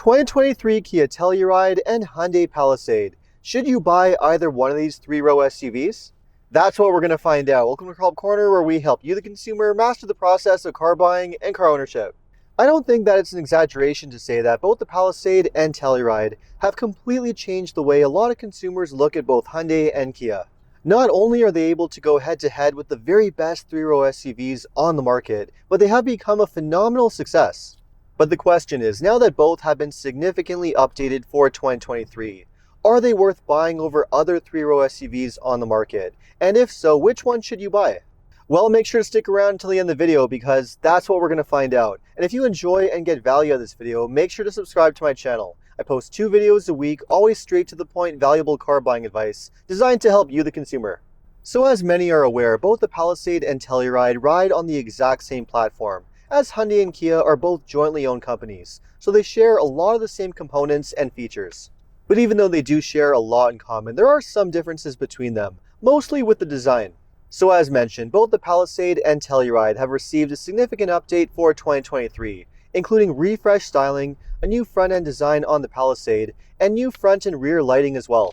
2023 Kia Telluride and Hyundai Palisade. Should you buy either one of these three-row SUVs? That's what we're going to find out. Welcome to Car Corner, where we help you, the consumer, master the process of car buying and car ownership. I don't think that it's an exaggeration to say that both the Palisade and Telluride have completely changed the way a lot of consumers look at both Hyundai and Kia. Not only are they able to go head-to-head with the very best three-row SUVs on the market, but they have become a phenomenal success. But the question is, now that both have been significantly updated for 2023, are they worth buying over other three-row SUVs on the market? And if so, which one should you buy? Well, make sure to stick around until the end of the video because that's what we're going to find out. And if you enjoy and get value out of this video, make sure to subscribe to my channel. I post 2 videos a week, always straight to the point, valuable car buying advice, designed to help you, the consumer. So as many are aware, both the Palisade and Telluride ride on the exact same platform, as Hyundai and Kia are both jointly owned companies, so they share a lot of the same components and features. But even though they do share a lot in common, there are some differences between them, mostly with the design. So as mentioned, both the Palisade and Telluride have received a significant update for 2023, including refreshed styling, a new front-end design on the Palisade, and new front and rear lighting as well.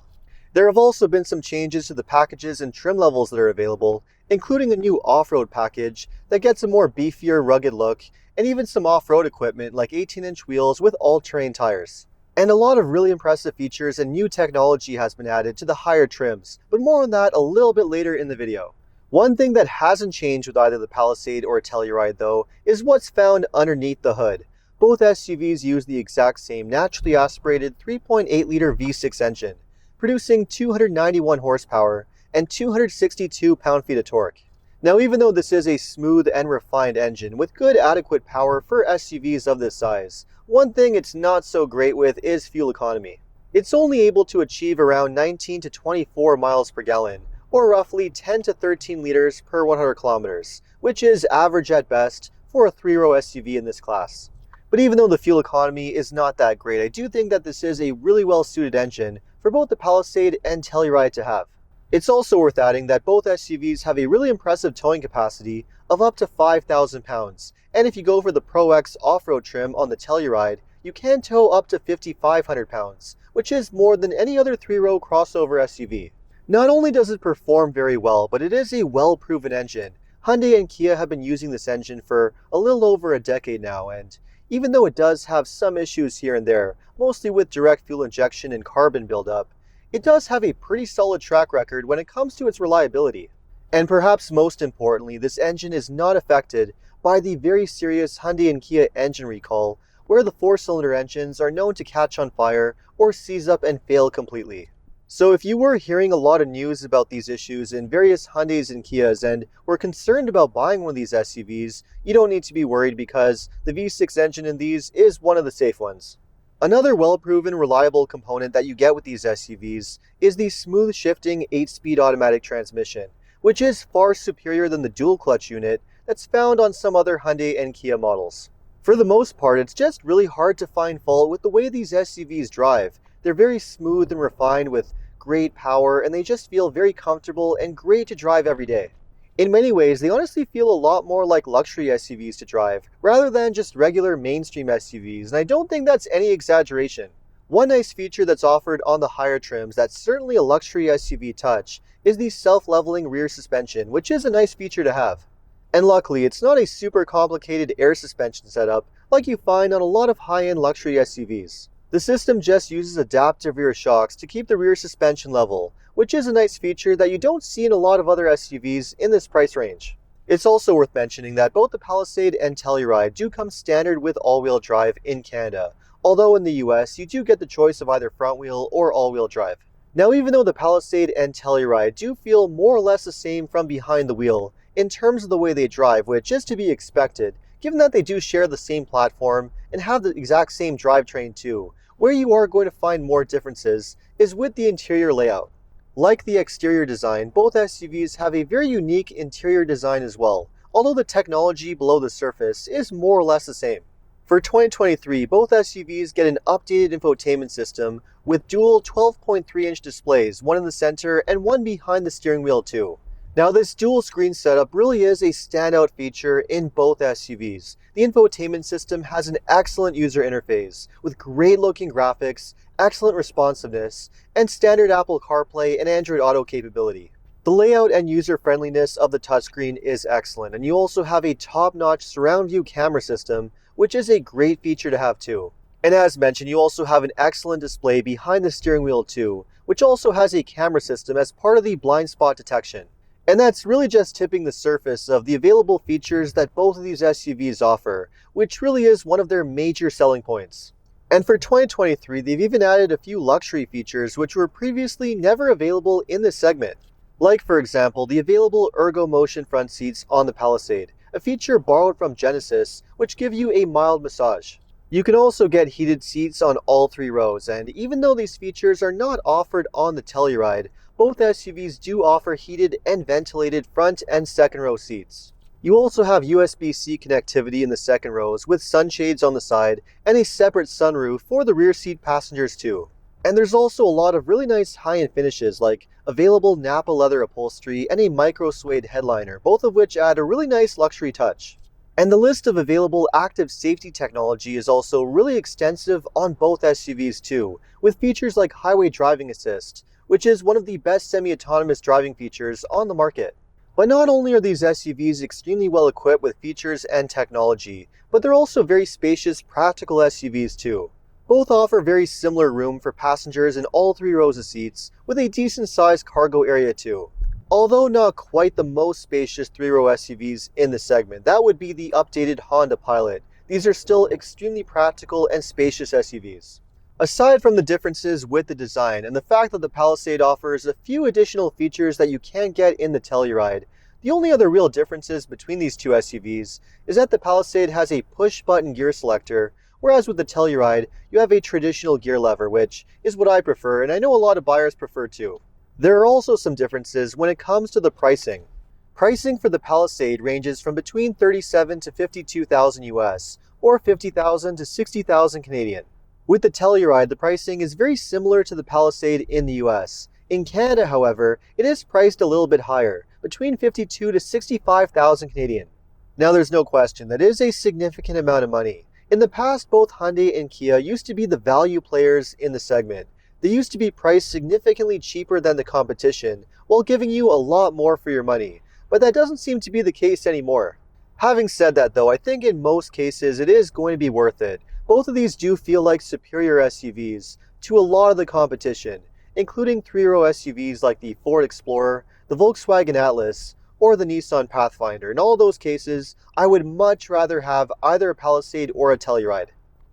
There have also been some changes to the packages and trim levels that are available, including a new off-road package that gets a more beefier, rugged look, and even some off-road equipment like 18-inch wheels with all-terrain tires. And a lot of really impressive features and new technology has been added to the higher trims, but more on that a little bit later in the video. One thing that hasn't changed with either the Palisade or Telluride though, is what's found underneath the hood. Both SUVs use the exact same naturally aspirated 3.8-liter V6 engine, producing 291 horsepower and 262 pound-feet of torque. Now, even though this is a smooth and refined engine with good adequate power for SUVs of this size, one thing it's not so great with is fuel economy. It's only able to achieve around 19 to 24 miles per gallon, or roughly 10 to 13 liters per 100 kilometers, which is average at best for a three-row SUV in this class. But even though the fuel economy is not that great, I do think that this is a really well-suited engine for both the Palisade and Telluride to have. It's also worth adding that both SUVs have a really impressive towing capacity of up to 5,000 pounds, and if you go for the Pro X off-road trim on the Telluride, you can tow up to 5,500 pounds, which is more than any other three-row crossover SUV. Not only does it perform very well, but it is a well-proven engine. Hyundai and Kia have been using this engine for a little over a decade now, and even though it does have some issues here and there, mostly with direct fuel injection and carbon buildup, it does have a pretty solid track record when it comes to its reliability. And perhaps most importantly, this engine is not affected by the very serious Hyundai and Kia engine recall, where the 4-cylinder engines are known to catch on fire or seize up and fail completely. So if you were hearing a lot of news about these issues in various Hyundais and Kias and were concerned about buying one of these SUVs, you don't need to be worried because the V6 engine in these is one of the safe ones. Another well-proven, reliable component that you get with these SUVs is the smooth shifting 8-speed automatic transmission, which is far superior than the dual clutch unit that's found on some other Hyundai and Kia models. For the most part, it's just really hard to find fault with the way these SUVs drive. They're very smooth and refined with great power, and they just feel very comfortable and great to drive every day. In many ways, they honestly feel a lot more like luxury SUVs to drive, rather than just regular mainstream SUVs, and I don't think that's any exaggeration. One nice feature that's offered on the higher trims that's certainly a luxury SUV touch is the self-leveling rear suspension, which is a nice feature to have. And luckily, it's not a super complicated air suspension setup like you find on a lot of high-end luxury SUVs. The system just uses adaptive rear shocks to keep the rear suspension level, which is a nice feature that you don't see in a lot of other SUVs in this price range. It's also worth mentioning that both the Palisade and Telluride do come standard with all-wheel drive in Canada, although in the US you do get the choice of either front-wheel or all-wheel drive. Now, even though the Palisade and Telluride do feel more or less the same from behind the wheel in terms of the way they drive, which is to be expected, given that they do share the same platform and have the exact same drivetrain too, where you are going to find more differences is with the interior layout. Like the exterior design, both SUVs have a very unique interior design as well, although the technology below the surface is more or less the same. For 2023, both SUVs get an updated infotainment system with dual 12.3-inch displays, one in the center and one behind the steering wheel too. Now, this dual screen setup really is a standout feature in both SUVs. The infotainment system has an excellent user interface with great looking graphics, excellent responsiveness, and standard Apple CarPlay and Android Auto capability. The layout and user friendliness of the touchscreen is excellent, and you also have a top-notch surround view camera system, which is a great feature to have too. And as mentioned, you also have an excellent display behind the steering wheel too, which also has a camera system as part of the blind spot detection. And that's really just tipping the surface of the available features that both of these SUVs offer, which really is one of their major selling points. And for 2023, they've even added a few luxury features which were previously never available in this segment. Like, for example, the available Ergo Motion front seats on the Palisade, a feature borrowed from Genesis, which give you a mild massage. You can also get heated seats on all three rows, and even though these features are not offered on the Telluride, both SUVs do offer heated and ventilated front and second row seats. You also have USB-C connectivity in the second rows with sunshades on the side and a separate sunroof for the rear seat passengers too. And there's also a lot of really nice high-end finishes like available Nappa leather upholstery and a micro suede headliner, both of which add a really nice luxury touch. And the list of available active safety technology is also really extensive on both SUVs too, with features like highway driving assist, which is one of the best semi-autonomous driving features on the market. But not only are these SUVs extremely well equipped with features and technology, but they're also very spacious, practical SUVs too. Both offer very similar room for passengers in all three rows of seats, with a decent sized cargo area too. Although not quite the most spacious three-row SUVs in the segment, that would be the updated Honda Pilot. These are still extremely practical and spacious SUVs. Aside from the differences with the design and the fact that the Palisade offers a few additional features that you can't get in the Telluride, the only other real differences between these two SUVs is that the Palisade has a push-button gear selector, whereas with the Telluride, you have a traditional gear lever, which is what I prefer, and I know a lot of buyers prefer too. There are also some differences when it comes to the pricing. Pricing for the Palisade ranges from between $37,000 to $52,000 US, or $50,000 to $60,000 Canadian. With the Telluride, the pricing is very similar to the Palisade in the US. In Canada, however, it is priced a little bit higher, between $52,000 to $65,000 Canadian. Now there's no question that is a significant amount of money. In the past, both Hyundai and Kia used to be the value players in the segment. They used to be priced significantly cheaper than the competition, while giving you a lot more for your money. But that doesn't seem to be the case anymore. Having said that though, I think in most cases it is going to be worth it. Both of these do feel like superior SUVs to a lot of the competition, including three-row SUVs like the Ford Explorer, the Volkswagen Atlas, or the Nissan Pathfinder. In all those cases, I would much rather have either a Palisade or a Telluride.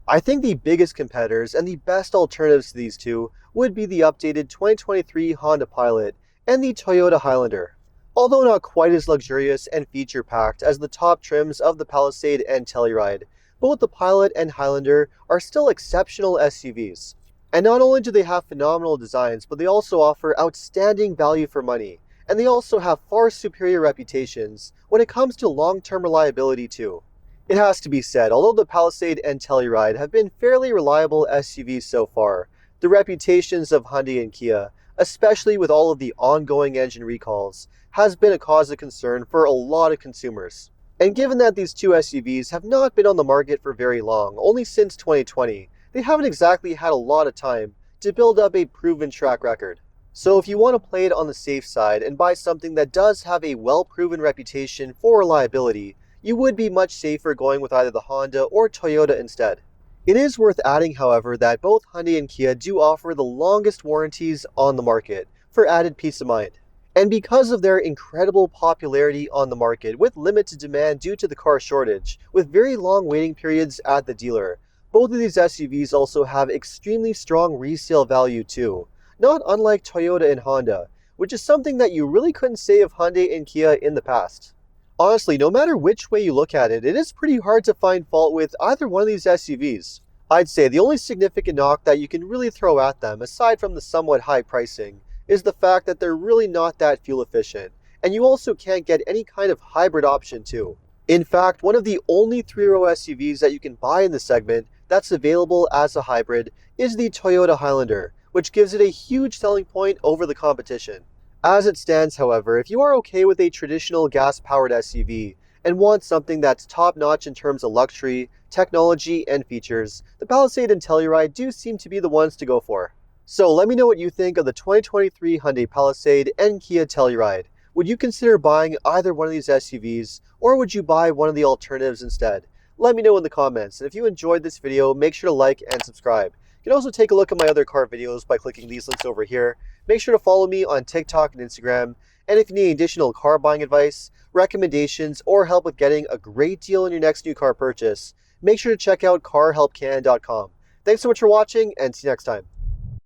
I think the biggest competitors and the best alternatives to these two would be the updated 2023 Honda Pilot and the Toyota Highlander. Although not quite as luxurious and feature-packed as the top trims of the Palisade and Telluride, both the Pilot and Highlander are still exceptional SUVs. And not only do they have phenomenal designs, but they also offer outstanding value for money. And they also have far superior reputations when it comes to long-term reliability too. It has to be said, although the Palisade and Telluride have been fairly reliable SUVs so far, the reputations of Hyundai and Kia, especially with all of the ongoing engine recalls, has been a cause of concern for a lot of consumers. And given that these two SUVs have not been on the market for very long, only since 2020, they haven't exactly had a lot of time to build up a proven track record. So if you want to play it on the safe side and buy something that does have a well-proven reputation for reliability, you would be much safer going with either the Honda or Toyota instead. It is worth adding, however, that both Hyundai and Kia do offer the longest warranties on the market for added peace of mind. And because of their incredible popularity on the market with limited demand due to the car shortage, with very long waiting periods at the dealer, both of these SUVs also have extremely strong resale value too, not unlike Toyota and Honda, which is something that you really couldn't say of Hyundai and Kia in the past. Honestly, no matter which way you look at it, it is pretty hard to find fault with either one of these SUVs. I'd say the only significant knock that you can really throw at them, aside from the somewhat high pricing, is the fact that they're really not that fuel efficient, and you also can't get any kind of hybrid option too. In fact, one of the only three-row SUVs that you can buy in the segment that's available as a hybrid is the Toyota Highlander, which gives it a huge selling point over the competition. As it stands, however, if you are okay with a traditional gas-powered SUV and want something that's top-notch in terms of luxury, technology, and features, the Palisade and Telluride do seem to be the ones to go for. So let me know what you think of the 2023 Hyundai Palisade and Kia Telluride. Would you consider buying either one of these SUVs, or would you buy one of the alternatives instead? Let me know in the comments, and if you enjoyed this video, make sure to like and subscribe. You can also take a look at my other car videos by clicking these links over here. Make sure to follow me on TikTok and Instagram, and if you need additional car buying advice, recommendations, or help with getting a great deal on your next new car purchase, make sure to check out carhelpcan.com. Thanks so much for watching, and see you next time.